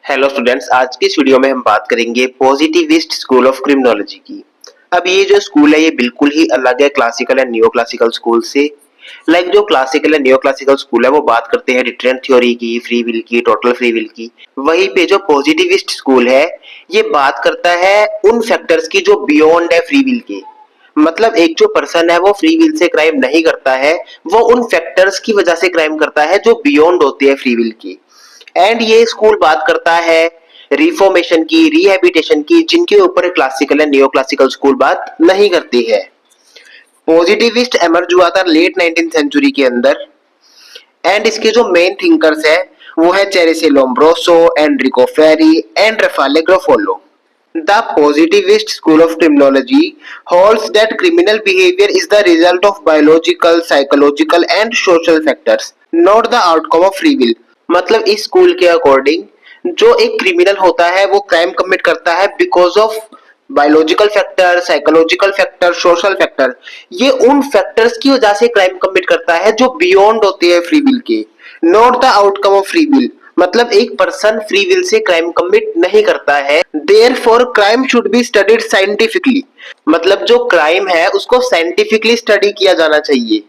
Hello students, आज की इस वीडियो में हम बात करेंगे पॉजिटिविस्ट स्कूल ऑफ क्रिमिनोलॉजी की। अब ये जो स्कूल है ये बिल्कुल ही अलग है classical and neo classical school से। जो classical and neo classical school है वो बात करते हैं डिटरेंट थ्योरी की, फ्री विल की, टोटल फ्री विल की। वहीं पे जो पॉजिटिविस्ट स्कूल है ये बात करता है उन फैक्टर्स की जो बियॉन्ड है फ्री विल के। मतलब एक जो पर्सन है वो फ्री विल से क्राइम नहीं करता है, वो उन फैक्टर्स की वजह से क्राइम करता है जो बियॉन्ड होते हैं फ्री विल की। एंड ये स्कूल बात करता है रिफॉर्मेशन की, रिहैबिलिटेशन की, जिनके ऊपर classical and neo classical school बात नहीं करती है। पॉजिटिविस्ट एमर्ज हुआ था लेट 19th सेंचुरी के अंदर। एंड इसके जो मेन थिंकर्स है वो है Cesare Lombroso, Enrico Ferri and Raffaele Garofalo. The positivist school of criminology holds that criminal behavior is the result of biological, psychological and social factors, not the outcome of free will। मतलब इस school के according जो एक criminal होता है वो crime commit करता है because of biological factor, psychological factor, social factor. ये उन फैक्टर्स की वजह से क्राइम कमिट करता है जो बियॉन्ड होते हैं फ्री विल के, not the outcome of free will. मतलब एक person free will say crime commit नहीं करता है। Therefore crime should be studied scientifically. मतलब जो क्राइम है उसको साइंटिफिकली स्टडी किया जाना चाहिए।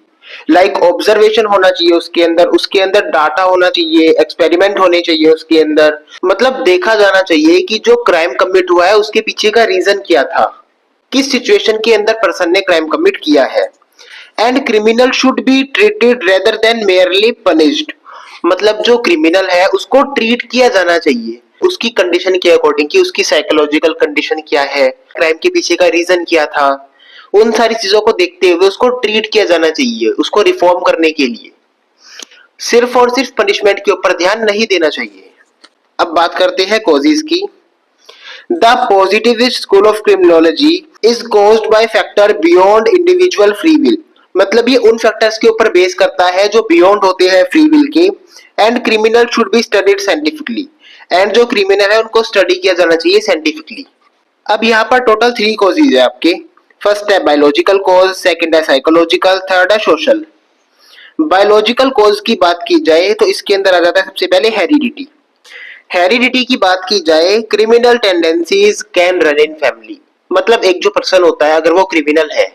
ऑब्जर्वेशन होना चाहिए उसके अंदर डाटा होना चाहिए, एक्सपेरिमेंट होने चाहिए उसके अंदर। मतलब देखा जाना चाहिए कि जो क्राइम कमिट हुआ है उसके पीछे का रीजन क्या था, किस सिचुएशन के अंदर पर्सन ने क्राइम कमिट किया है। And criminal should be treated rather than merely punished. मतलब जो क्रिमिनल है उसको ट्रीट किया जाना चाहिए उसकी कंडीशन के अकॉर्डिंग कि उसकी साइकोलॉजिकल कंडीशन क्या है, क्राइम के पीछे का रीजन क्या था। उन सारी चीजों को देखते हुए उसको ट्रीट किया जाना चाहिए, उसको रिफॉर्म करने के लिए। सिर्फ और सिर्फ पनिशमेंट के ऊपर ध्यान नहीं देना चाहिए। अब बात करते हैं कॉजेज की। The positivist school of criminology is caused by factor beyond individual free will. मतलब ये उन फैक्टर्स के ऊपर बेस करता है जो बियॉन्ड होते हैं फ्री विल के। And criminal should be studied scientifically. And जो क्रिमिनल है उनको स्टडी किया जाना चाहिए साइंटिफिकली। अब यहाँ पर टोटल 3 कॉजेज है आपके। फर्स्ट है बायोलॉजिकल कॉज, सेकंड है साइकोलॉजिकल, थर्ड है सोशल। बायोलॉजिकल कॉज की बात की जाए तो इसके अंदर आ जाता है सबसे पहले हेरिडिटी। हेरिडिटी की बात की जाए, criminal tendencies can run in family. मतलब एक जो पर्सन होता है अगर वो क्रिमिनल है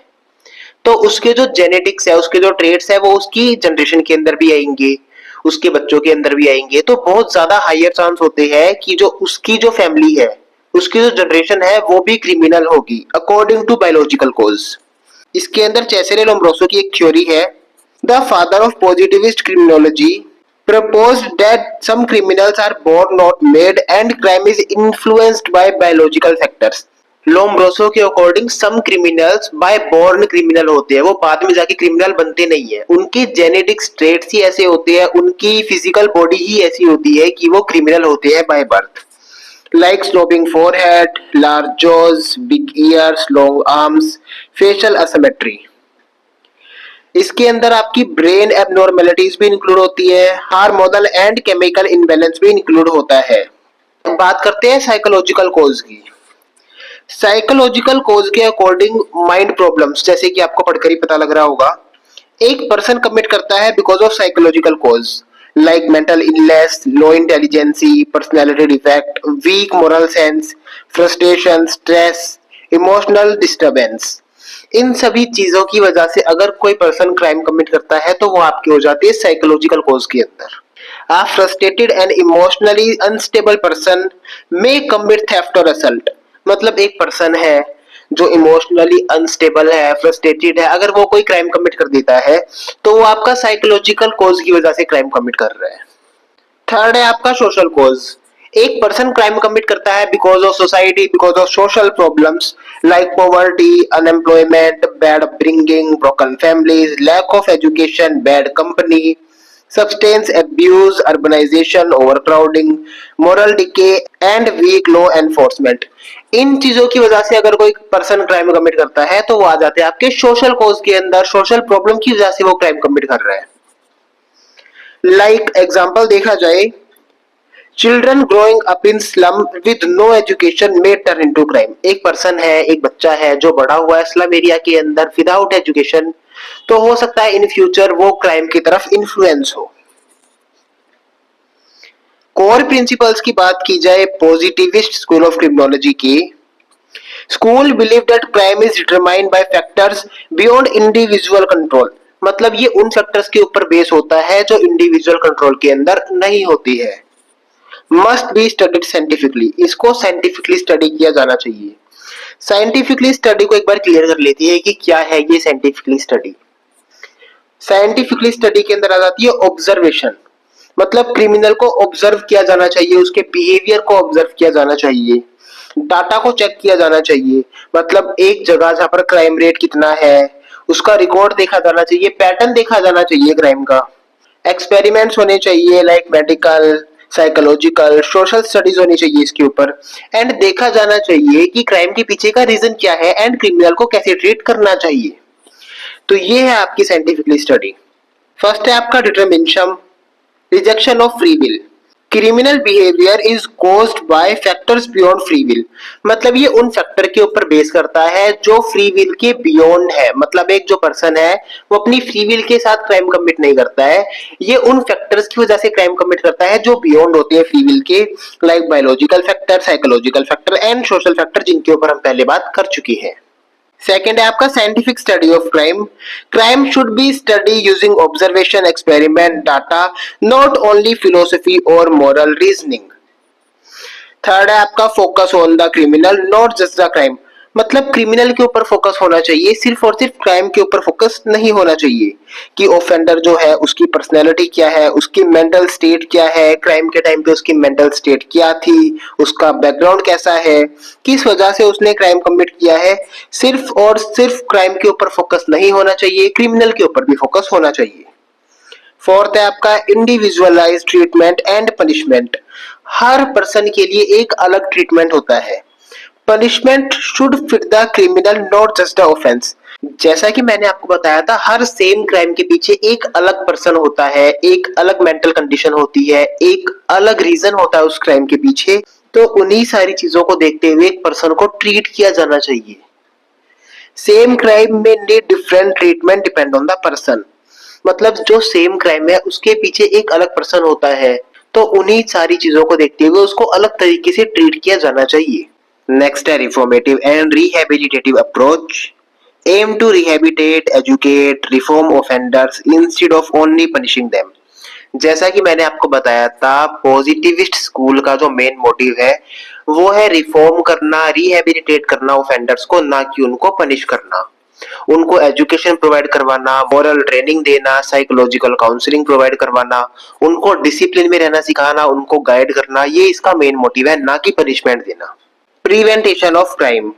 तो उसके जो जेनेटिक्स है, उसके जो ट्रेड्स है वो उसकी जनरेशन के अंदर भी आएंगे, उसके बच्चों के अंदर भी आएंगे। तो बहुत ज्यादा हायर चांस होते हैं कि जो उसकी जो फैमिली है, उसकी जो जनरेशन है वो भी क्रिमिनल होगी अकॉर्डिंग टू बायोलॉजिकल कॉज। इसके अंदर चेसेरे लोम्ब्रोसो की एक थ्योरी है, the father of positivist criminology proposed that some criminals are born not made and crime is influenced by biological factors। Lombroso के अकॉर्डिंग सम क्रिमिनल्स बाय बॉर्न क्रिमिनल होते हैं, वो बाद में जाके क्रिमिनल बनते नहीं है। उनके जेनेटिक्स ट्रेट्स ही ऐसे होते हैं, उनकी फिजिकल बॉडी ही ऐसी होती है कि वो क्रिमिनल होते हैं by birth. Like sloping forehead, large jaws, big years, long arms, facial asymmetry. इसके अंदर आपकी ब्रेन एबनॉर्मेलिटीज भी इंक्लूड होती है, हार्मोनल एंड केमिकल इनबैलेंस भी इंक्लूड होता है। बात करते हैं साइकोलॉजिकल कॉज की। साइकोलॉजिकल कॉज के अकॉर्डिंग माइंड प्रॉब्लम्स, जैसे कि आपको पढ़कर ही पता लग रहा होगा, एक पर्सन कमिट करता है because of psychological cause like mental illness, low intelligency, personality defect, weak moral sense, frustration, stress, emotional disturbance. इन सभी चीजों की वजह से अगर कोई पर्सन क्राइम कमिट करता है तो वो आपकी हो जाती है साइकोलॉजिकल कॉज के अंदर। A frustrated and emotionally unstable person may commit theft or assault। मतलब एक पर्सन है जो इमोशनली अनस्टेबल है, फ्रस्ट्रेटेड है, अगर वो कोई क्राइम कमिट कर देता है तो वो आपका साइकोलॉजिकल कॉज की वजह से क्राइम कमिट कर रहा है। थर्ड है आपका सोशल कॉज। एक पर्सन क्राइम कमिट करता है because of society, because of social problems like poverty, unemployment, bad upbringing, broken families, lack of education, bad company, substance abuse, urbanization, overcrowding, moral decay and weak law enforcement। इन चीजों की वजह से अगर कोई person crime commit करता है तो वो आ जाते हैं आपके सोशल कॉज के अंदर, सोशल प्रॉब्लम की वजह से वो क्राइम कमिट कर रहा है। एग्जांपल देखा जाए, children growing up in slum with no education may turn into crime. एक पर्सन है, एक बच्चा है जो बड़ा हुआ है स्लम एरिया के अंदर विदाउट एजुकेशन, तो हो सकता है इन फ्यूचर वो क्राइम की तरफ इन्फ्लुएंस हो। कोर प्रिंसिपल्स की बात की जाए पॉजिटिविस्ट स्कूल ऑफ क्रिमिनोलॉजी की, school believe that crime is determined by factors beyond individual control. मतलब ये उन फैक्टर्स के ऊपर बेस होता है जो इंडिविजुअल कंट्रोल के अंदर नहीं होती है। मस्ट बी स्टडीड साइंटिफिकली, इसको साइंटिफिकली स्टडी किया जाना चाहिए। साइंटिफिकली स्टडी को एक बार क्लियर कर लेती है कि क्या है ये साइंटिफिकली स्टडी। साइंटिफिकली स्टडी के अंदर आ जाती है ऑब्जर्वेशन, मतलब क्रिमिनल को ऑब्जर्व किया जाना चाहिए, उसके बिहेवियर को ऑब्जर्व किया जाना चाहिए, डाटा को चेक किया जाना चाहिए, मतलब एक जगह जहां पर क्राइम रेट कितना है उसका रिकॉर्ड देखा जाना चाहिए, पैटर्न देखा जाना चाहिए क्राइम का। एक्सपेरिमेंट्स होने चाहिए like medical, psychological, social studies होनी चाहिए इसके ऊपर। एंड देखा जाना चाहिए कि क्राइम के पीछे का रीजन क्या है एंड क्रिमिनल को कैसे ट्रीट करना चाहिए। तो ये है आपकी साइंटिफिकली स्टडी। फर्स्ट है आपका determination, rejection of free will. Criminal behaviour is caused by factors beyond free will, मतलब ये उन फैक्टर के ऊपर बेस करता है जो फ्री विल के बियॉन्ड है। मतलब एक जो पर्सन है वो अपनी फ्री विल के साथ क्राइम कमिट नहीं करता है, ये उन फैक्टर्स की वजह से क्राइम कमिट करता है जो बियॉन्ड होते हैं फ्री विल के, like biological factor, psychological factor and social factor, जिनके ऊपर हम पहले बात कर चुकी है। सेकेंड है आपका scientific study of crime. Crime should be study using observation, experiment, data, not only philosophy और मॉरल रीजनिंग। थर्ड है आपका focus on the criminal not just the crime, मतलब क्रिमिनल के ऊपर फोकस होना चाहिए, सिर्फ और सिर्फ क्राइम के ऊपर फोकस नहीं होना चाहिए कि ऑफेंडर जो है उसकी पर्सनैलिटी क्या है, उसकी मेंटल स्टेट क्या है, क्राइम के टाइम पे उसकी मेंटल स्टेट क्या थी, उसका बैकग्राउंड कैसा है, किस वजह से उसने क्राइम कमिट किया है। सिर्फ और सिर्फ क्राइम के ऊपर फोकस नहीं होना चाहिए, क्रिमिनल के ऊपर भी फोकस होना चाहिए। फोर्थ है आपका individualise treatment and punishment. Her person के लिए एक अलग ट्रीटमेंट होता है। Punishment should fit the criminal not just the offence. जैसा कि मैंने आपको बताया था, हर सेम क्राइम के पीछे एक अलग पर्सन होता है, एक अलग मेंटल कंडीशन होती है, एक अलग रीजन होता है उस क्राइम के पीछे। तो उन्हीं सारी चीजों को देखते हुए एक पर्सन को ट्रीट किया जाना चाहिए। सेम क्राइम में need different treatment depend on the person, मतलब जो सेम क्राइम है उसके पीछे एक अलग पर्सन होता है, तो उन्हीं सारी चीजों को देखते हुए उसको अलग तरीके से ट्रीट किया जाना चाहिए। नेक्स्ट है reformative and rehabilitative approach. Aim to rehabilitate, educate, reform offenders instead of only punishing them. जैसा कि मैंने आपको बताया था, पॉजिटिविस्ट स्कूल का जो मेन मोटिव है वो है रिफॉर्म करना, रिहैबिलिटेट करना ऑफेंडर्स को, ना कि उनको पनिश करना। उनको एजुकेशन प्रोवाइड करवाना, मॉरल ट्रेनिंग देना, साइकोलॉजिकल काउंसलिंग प्रोवाइड करवाना, उनको डिसिप्लिन में रहना सिखाना, उनको गाइड करना, ये इसका मेन मोटिव है, ना कि पनिशमेंट देना। Preventation of crime.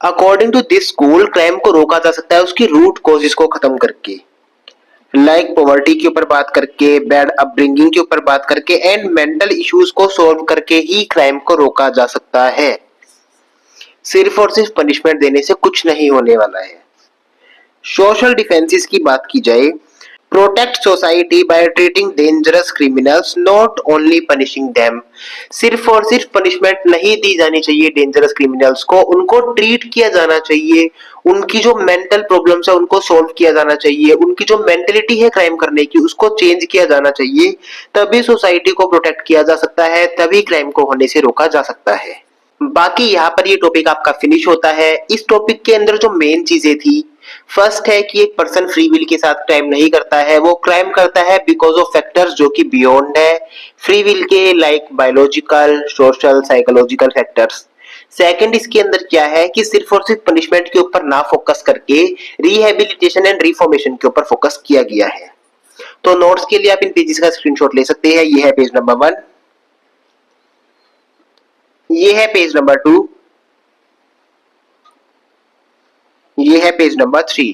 According to this school, crime को रोका जा सकता है उसकी रूट कॉजेस को खत्म करके, लाइक पॉवर्टी के ऊपर बात करके, बैड अपब्रिंगिंग के ऊपर बात करके एंड मेंटल इश्यूज को सॉल्व करके ही क्राइम को रोका जा सकता है। सिर्फ और सिर्फ पनिशमेंट देने से कुछ नहीं होने वाला है। सोशल डिफेंसेस की बात की जाए, protect society by treating dangerous criminals not only punishing them. सिर्फ और सिर्फ पनिशमेंट नहीं दी जानी चाहिए डेंजरस क्रिमिनल्स को, उनको ट्रीट किया जाना चाहिए, उनकी जो मेंटल प्रॉब्लम्स है उनको सॉल्व किया जाना चाहिए, उनकी जो मेंटेलिटी है क्राइम करने की उसको चेंज किया जाना चाहिए। तभी सोसाइटी को प्रोटेक्ट किया जा सकता है, तभी क्राइम को होने से रोका जा सकता है। बाकी यहाँ पर ये टॉपिक आपका फिनिश होता है। इस टॉपिक के अंदर जो मेन चीजें थी, फर्स्ट है कि एक पर्सन फ्री विल के साथ क्राइम नहीं करता है, वो क्राइम करता है बिकॉज ऑफ फैक्टर्स जो कि बियॉन्ड है फ्री विल के, like biological, social, psychological factors. Second इसके अंदर क्या है कि सिर्फ और सिर्फ पनिशमेंट के ऊपर ना फोकस करके रिहैबिलिटेशन एंड रिफॉर्मेशन के ऊपर फोकस किया गया है। तो नोट्स के लिए आप इन पेजेस का स्क्रीनशॉट ले सकते हैं। ये है पेज नंबर 1, ये है पेज नंबर 2, ये है पेज नंबर 3।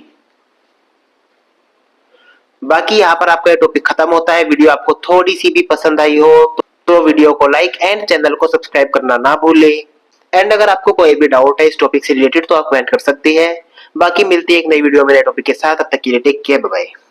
बाकी यहाँ पर आपका टॉपिक खत्म होता है। वीडियो आपको थोड़ी सी भी पसंद आई हो तो वीडियो को लाइक एंड चैनल को सब्सक्राइब करना ना भूले। एंड अगर आपको कोई भी डाउट है इस टॉपिक से रिलेटेड तो आप कमेंट कर सकते हैं। बाकी मिलती है एक नई वीडियो में नए टॉपिक के साथ, तब तक के लिए टेक केयर, बाय बाय।